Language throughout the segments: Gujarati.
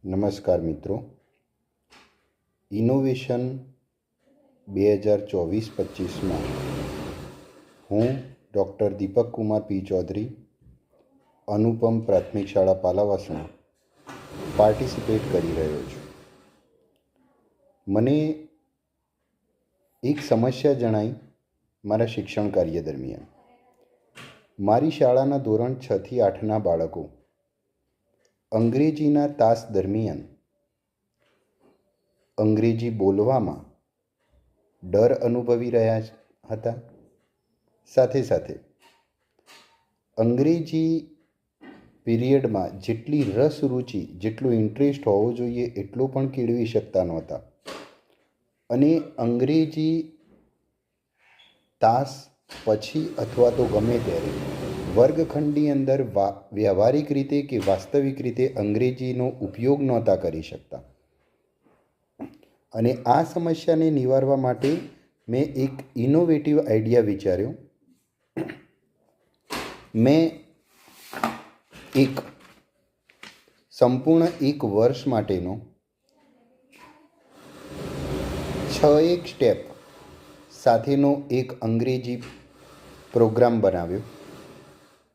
નમસ્કાર મિત્રો. ઇનોવેશન 2024-25માં હું ડૉક્ટર દીપક કુમાર પી ચૌધરી, અનુપમ પ્રાથમિક શાળા પાલાવાસણા પાર્ટિસિપેટ કરી રહ્યો છું. મને એક સમસ્યા જણાઈ મારા શિક્ષણ કાર્ય દરમિયાન. મારી શાળાના ધોરણ 6 થી 8ના બાળકો અંગ્રેજીના તાસ દરમિયાન અંગ્રેજી બોલવામાં ડર અનુભવી રહ્યા હતા. સાથે સાથે અંગ્રેજી પીરિયડમાં જેટલી રસ રુચિ, જેટલો ઇન્ટરેસ્ટ હોવો જોઈએ એટલો પણ કેળવી શકતા નહોતા. અને અંગ્રેજી તાસ પછી અથવા તો ગમે ત્યારે વર્ગખંડની અંદર વ્યવહારિક રીતે કે વાસ્તવિક રીતે અંગ્રેજીનો ઉપયોગ નહોતા કરી શકતા. અને આ સમસ્યાને નિવારવા માટે મેં એક ઇનોવેટિવ આઈડિયા વિચાર્યો. મેં સંપૂર્ણ એક વર્ષ માટેનો 6 સ્ટેપ સાથેનો એક અંગ્રેજી પ્રોગ્રામ બનાવ્યો.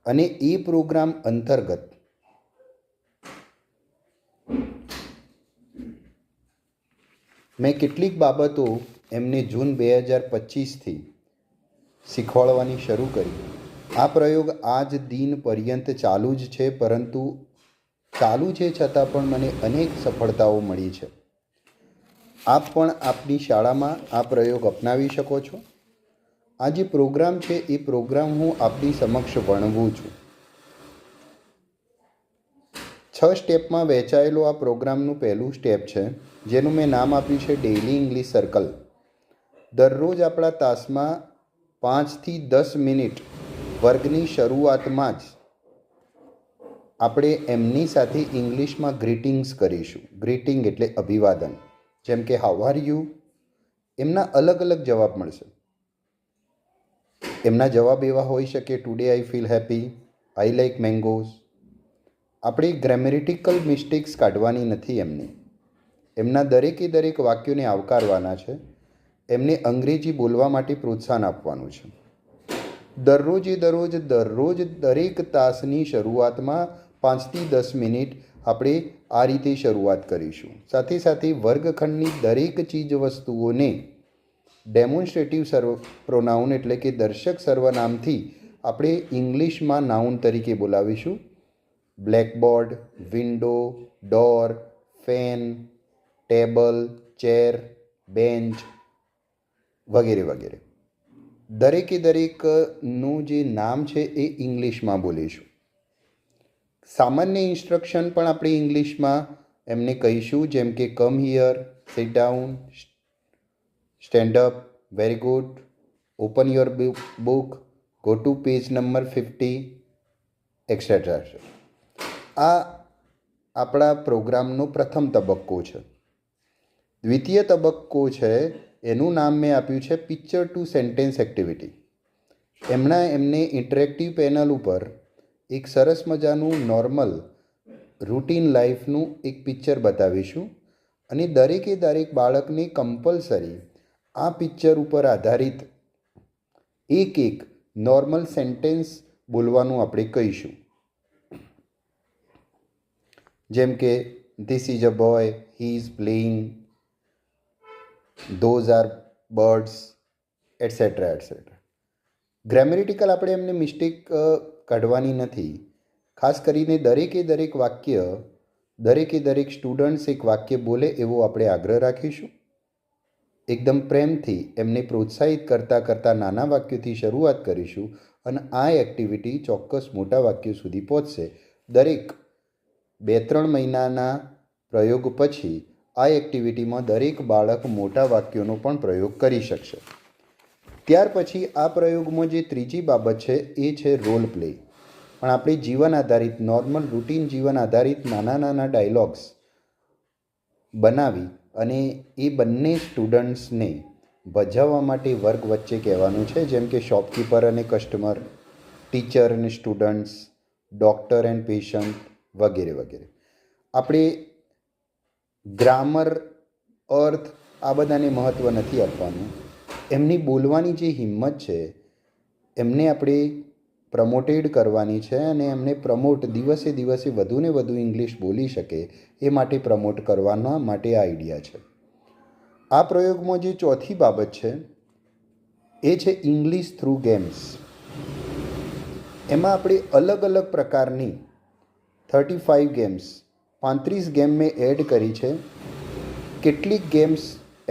અને એ પ્રોગ્રામ અંતર્ગત મેં કેટલીક બાબતો એમને જૂન 2025થી શીખવાડવાની શરૂ કરી. આ પ્રયોગ આજ દિન પર્યંત ચાલુ જ છે, પરંતુ ચાલુ છે છતાં પણ મને અનેક સફળતાઓ મળી છે. આપ પણ આપની શાળામાં આ પ્રયોગ અપનાવી શકો છો. આ જે પ્રોગ્રામ છે એ પ્રોગ્રામ હું આપની સમક્ષ ભણવું છું. 6 સ્ટેપમાં વહેંચાયેલો આ પ્રોગ્રામનું પહેલું સ્ટેપ છે, જેનું મેં નામ આપ્યું છે ડેઇલી ઇંગ્લિશ સર્કલ. દરરોજ આપણા તાસમાં 5 થી 10 મિનિટ વર્ગની શરૂઆતમાં જ આપણે એમની સાથે ઇંગ્લિશમાં ગ્રીટિંગ્સ કરીશું. ગ્રીટિંગ એટલે અભિવાદન. જેમ કે હાઉ આર યુ, એમના અલગ અલગ જવાબ મળશે. એમના જવાબ એવા હોઈ શકે, today I feel happy, I like mangoes. આપણે ગ્રામેટિકલ મિસ્ટેક્સ કાઢવાની નથી એમની. એમના દરેકે દરેક વાક્યોને આવકારવાના છે. એમને અંગ્રેજી બોલવા માટે પ્રોત્સાહન આપવાનું છે. દરરોજ દરેક તાસની શરૂઆતમાં 5 થી 10 મિનિટ આપણે આ રીતે શરૂઆત કરીશું. સાથે સાથે વર્ગખંડની દરેક ચીજ વસ્તુઓને ડેમોન્સ્ટ્રેટિવ પ્રોનાઉન એટલે કે દર્શક સર્વનામથી આપણે ઇંગ્લિશમાં નાઉન તરીકે બોલાવીશું. Blackboard, window, door, fan, table, chair, bench વગેરે વગેરે. દરેકે દરેકનું જે નામ છે એ ઇંગ્લિશમાં બોલીશું. સામાન્ય ઇન્સ્ટ્રક્શન પણ આપણે ઇંગ્લિશમાં એમને કહીશું, જેમ કે come here, sit down, stand up, very good, open your book, go to page number 50 etcetera. આ આપણા પ્રોગ્રામનો પ્રથમ તબક્કો છે. દ્વિતીય તબક્કો છે, એનું નામ મેં આપ્યું છે પિક્ચર ટુ સેન્ટેન્સ એક્ટિવિટી. એમને ઇન્ટરેક્ટિવ પેનલ ઉપર એક સરસ મજાનું નોર્મલ રૂટીન લાઈફનું એક પિક્ચર બતાવીશું. અને દરેકે દરેક બાળકને કમ્પલસરી આ પિક્ચર ઉપર આધારિત એક નોર્મલ સેન્ટેન્સ બોલવાનું આપણે કહીશું. જેમ કે this is a boy, he is playing, those are birds, etcetera etcetera. Grammatical આપણે એમને મિસ્ટેક કાઢવાની નથી. ખાસ કરીને દરેકે દરેક સ્ટુડન્ટ્સ એક વાક્ય બોલે એવો આપણે આગ્રહ રાખીશું. એકદમ પ્રેમથી એમને પ્રોત્સાહિત કરતાં નાના વાક્યોથી શરૂઆત કરીશું. અને આ એક્ટિવિટી ચોક્કસ મોટા વાક્યો સુધી પહોંચશે. દરેક 2-3 મહિનાના પ્રયોગ પછી આ એક્ટિવિટીમાં દરેક બાળક મોટા વાક્યોનો પણ પ્રયોગ કરી શકશે. ત્યાર પછી આ પ્રયોગમાં જે ત્રીજી બાબત છે એ છે રોલ પ્લે. પણ આપણે જીવન આધારિત, નોર્મલ રૂટીન જીવન આધારિત નાના ડાયલોગ્સ બનાવી અને એ બંને સ્ટુડન્ટ્સને ભજવવા માટે વર્ગ વચ્ચે કહેવાનું છે. જેમ કે શોપકીપર અને કસ્ટમર, ટીચર અને સ્ટુડન્ટ્સ, ડૉક્ટર એન્ડ પેશન્ટ વગેરે વગેરે. આપણે ગ્રામર, અર્થ આ બધાને મહત્ત્વ નથી આપવાનું. એમની બોલવાની જે હિંમત છે એમને આપણે પ્રમોટેડ કરવાની છે અને એમને દિવસે દિવસે વધુને વધુ ઇંગ્લિશ બોલી શકે એ માટે પ્રમોટ કરવાના માટે આ આઈડિયા છે. આ પ્રયોગમાં જે ચોથી બાબત છે એ છે ઇંગ્લિશ થ્રુ ગેમ્સ. એમાં આપણે અલગ અલગ પ્રકારની 35 ગેમ્સ 35 ગેમ મેં એડ કરી છે. કેટલીક ગેમ્સ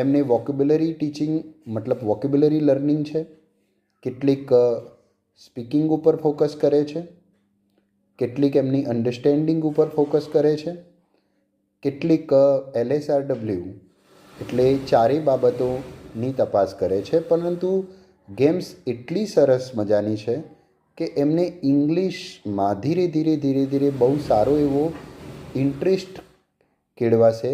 એમને વોકેબ્યુલરી ટીચિંગ મતલબ વોકેબ્યુલરી લર્નિંગ છે, કેટલીક સ્પીકિંગ ઉપર ફોકસ કરે છે, કેટલીક એમની અન્ડરસ્ટેન્ડિંગ ઉપર ફોકસ કરે છે, કેટલીક LSRW એટલે ચારેય બાબતોની તપાસ કરે છે. પરંતુ ગેમ્સ એટલી સરસ મજાની છે કે એમને ઇંગ્લિશમાં ધીરે ધીરે બહુ સારો એવો ઇન્ટરેસ્ટ કેળવાશે,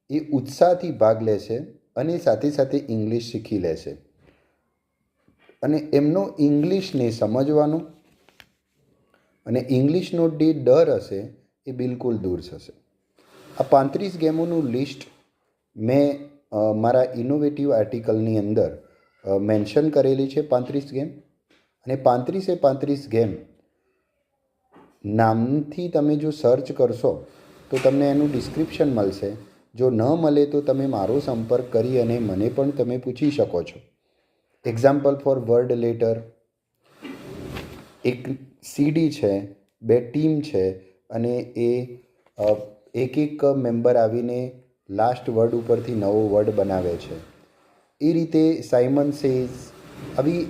એ ઉત્સાહથી ભાગ લેશે અને સાથે સાથે ઇંગ્લિશ શીખી લેશે અને એમનો ઇંગ્લિશને સમજવાનો અને ઇંગ્લિશનો જે ડર હશે એ બિલકુલ દૂર થશે. આ 35 ગેમોનું લિસ્ટ મેં મારા ઇનોવેટિવ આર્ટિકલની અંદર મેન્શન કરેલી છે. 35 ગેમ અને 35 ગેમ નામથી તમે જો સર્ચ કરશો તો તમને એનું ડિસ્ક્રિપ્શન મળશે. જો ન મળે તો તમે મારો સંપર્ક કરી અને મને પણ તમે પૂછી શકો છો. એક્ઝામ્પલ ફોર વર્ડ લેટર, એક CD છે, 2 ટીમ છે અને એ એક મેમ્બર આવીને લાસ્ટ વર્ડ ઉપરથી નવો વર્ડ બનાવે છે. એ રીતે સાયમન સેઝ, આવી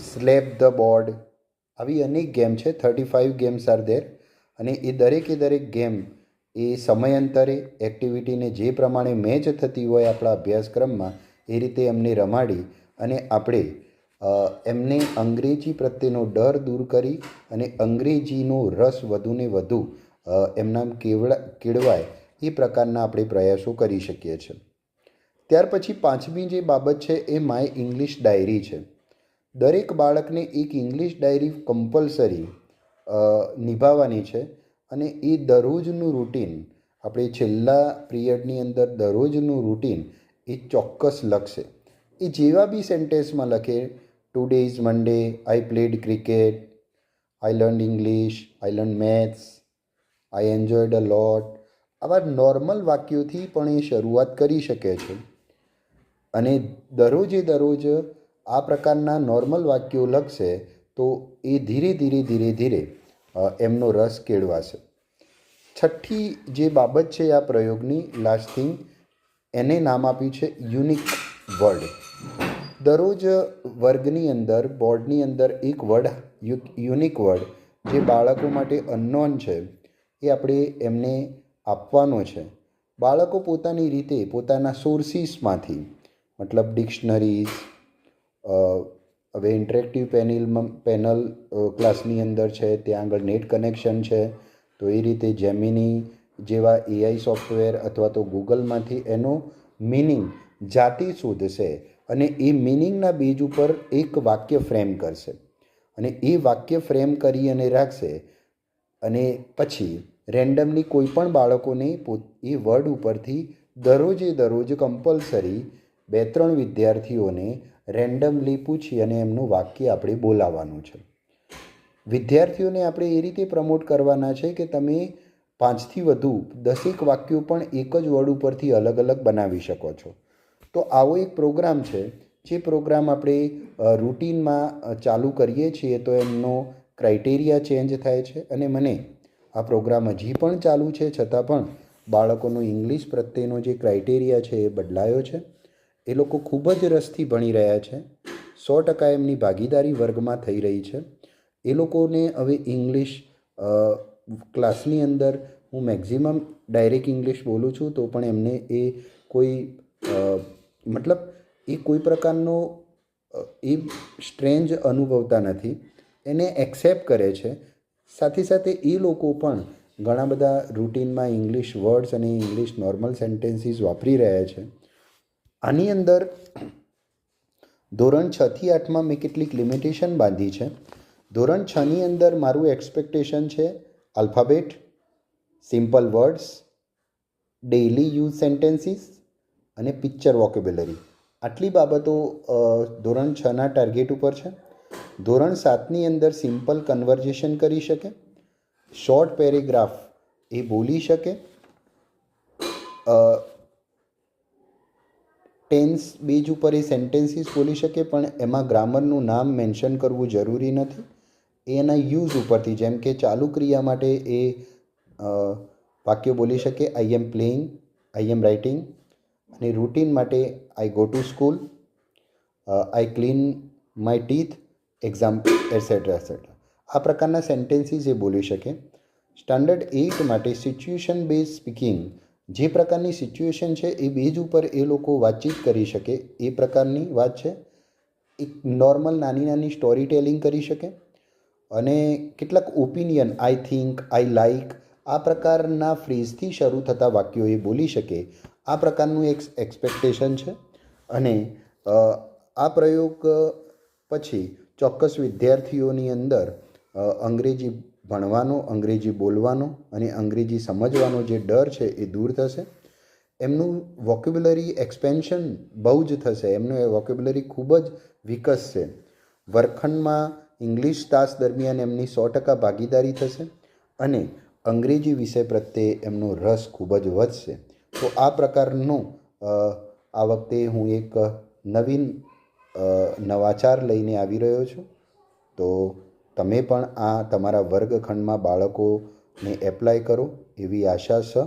સ્લેપ ધ બોર્ડ, આવી અનેક ગેમ છે. 35 ગેમ્સ આર ધેર અને એ દરેક ગેમ એ સમયાંતરે એક્ટિવિટીને જે પ્રમાણે મેચ થતી હોય આપણા અભ્યાસક્રમમાં એ રીતે એમને રમાડી અને આપણે એમને અંગ્રેજી પ્રત્યેનો ડર દૂર કરી અને અંગ્રેજીનો રસ વધુને વધુ એમના કેળવાય એ પ્રકારના આપણે પ્રયાસો કરી શકીએ છીએ. ત્યાર પછી 5મી જે બાબત છે એ માય ઇંગ્લિશ ડાયરી છે. દરેક બાળકને એક ઇંગ્લિશ ડાયરી કમ્પલસરી નિભાવવાની છે અને એ દરરોજનું રૂટીન આપણે છેલ્લા પિરિયડની અંદર દરરોજનું રૂટીન એ ચોક્કસ લખશે. એ જેવા બી સેન્ટેન્સમાં લખે, today is Monday, I played cricket, I learn English, I learn maths, I enjoyed a lot, આવા નોર્મલ વાક્યોથી પણ એ શરૂઆત કરી શકે છે અને દરરોજ આ પ્રકારના નોર્મલ વાક્યો લખશે તો એ ધીરે એમનો રસ કેળવાશે. 6ઠ્ઠી જે બાબત છે આ પ્રયોગની લાસ્ટ થિંગ, એને નામ આપ્યું છે યુનિક વર્ડ. દરરોજ વર્ગની અંદર, બોર્ડની અંદર એક વર્ડ, યુનિક વર્ડ જે બાળકો માટે અનનોન છે એ આપણે એમને આપવાનો છે. બાળકો પોતાની રીતે પોતાના સોર્સિસમાંથી મતલબ ડિક્શનરીઝ, હવે ઇન્ટરેક્ટિવ પેનલ ક્લાસની અંદર છે, ત્યાં આગળ નેટ કનેક્શન છે તો એ રીતે જેમિની જેવા AI સોફ્ટવેર અથવા તો ગૂગલમાંથી એનો મિનિંગ જાતે શોધશે અને એ મિનિંગના બેઝ ઉપર એક વાક્ય ફ્રેમ કરશે અને એ વાક્ય ફ્રેમ કરી અને રાખશે અને પછી રેન્ડમલી કોઈ પણ બાળકોને એ વર્ડ ઉપરથી દરરોજ કમ્પલસરી 2-3 વિદ્યાર્થીઓને રેન્ડમલી પૂછી અને એમનું વાક્ય આપણે બોલાવવાનું છે. વિદ્યાર્થીઓને આપણે એ રીતે પ્રમોટ કરવાના છે કે તમે 5થી વધુ 10 વાક્યો પણ એક જ વર્ડ ઉપરથી અલગ બનાવી શકો છો. તો આવો એક પ્રોગ્રામ છે જે પ્રોગ્રામ આપણે રૂટીનમાં ચાલુ કરીએ છીએ તો એમનો ક્રાઇટેરિયા ચેન્જ થાય છે અને મને આ પ્રોગ્રામ હજી પણ ચાલુ છે છતાં પણ બાળકોનો ઇંગ્લિશ પ્રત્યેનો જે ક્રાઇટેરિયા છે એ બદલાયો છે. એ લોકો ખૂબ જ રસથી ભણી રહ્યા છે. 100% એમની ભાગીદારી વર્ગમાં થઈ રહી છે. એ લોકોને હવે ઇંગ્લિશ ક્લાસની અંદર હું મેક્ઝિમમ ડાયરેક્ટ ઇંગ્લિશ બોલું છું તો પણ એમને એ કોઈ મતલબ એ કોઈ પ્રકારનો એ સ્ટ્રેન્જ અનુભવતા નથી, એને એક્સેપ્ટ કરે છે. સાથે એ લોકો પણ ઘણા બધા રૂટીનમાં ઇંગ્લિશ વર્ડ્સ અને ઇંગ્લિશ નોર્મલ સેન્ટેન્સીસ વાપરી રહ્યા છે. આની અંદર ધોરણ 6થી 8માં મેં કેટલીક લિમિટેશન બાંધી છે. ધોરણ 6ની અંદર મારું એક્સપેક્ટેશન છે alphabet, simple words, daily use sentences અને પિક્ચર વોકેબ્યુલરી. આટલી બાબતો ધોરણ 6ના ટાર્ગેટ ઉપર છે. ધોરણ 7ની અંદર સિમ્પલ કન્વર્ઝેશન કરી શકે, શોર્ટ પેરેગ્રાફ એ બોલી શકે, ટેન્સ બેઝ ઉપર એ સેન્ટેન્સીસ બોલી શકે, પણ એમાં ગ્રામરનું નામ મેન્શન કરવું જરૂરી નથી. એના યુઝ ઉપરથી, જેમ કે ચાલુ ક્રિયા માટે એ વાક્ય બોલી શકે, I am playing, I am writing. અને રૂટીન માટે I go to school, I clean my teeth, exam, etcetera etcetera. આ પ્રકારના સેન્ટેન્સીસ એ બોલી શકે. સ્ટાન્ડર્ડ 8 માટે સિચ્યુએશન બેઝ સ્પીકિંગ, જે પ્રકારની સિચ્યુએશન છે એ બેઝ ઉપર એ લોકો વાતચીત કરી શકે એ પ્રકારની વાત છે. એક નોર્મલ નાની નાની સ્ટોરી ટેલિંગ કરી શકે અને કેટલાક opinion, I think, I like, આ પ્રકારના ફ્રેઝથી શરૂ થતા વાક્યો એ બોલી શકે. આ પ્રકારનું એક એક્સપેક્ટેશન છે. અને આ પ્રયોગ પછી ચોક્કસ વિદ્યાર્થીઓની અંદર અંગ્રેજી ભણવાનો, અંગ્રેજી બોલવાનો અને અંગ્રેજી સમજવાનો જે ડર છે એ દૂર થશે. એમનું વોકેબ્યુલરી એક્સપેન્શન બહુ જ થશે, એમનું એ વોકેબ્યુલરી ખૂબ જ વિકસશે. વર્ગખંડમાં ઇંગ્લિશ તાસ દરમિયાન એમની 100% ભાગીદારી થશે અને અંગ્રેજી વિષય પ્રત્યે એમનો રસ ખૂબ જ વધશે. તો આ પ્રકારનું આ વખતે હું એક નવીન નવાચાર લઈને આવી રહ્યો છું. તો તમે પણ આ તમારા વર્ગખંડમાં બાળકોને એપ્લાય કરો એવી આશા છે.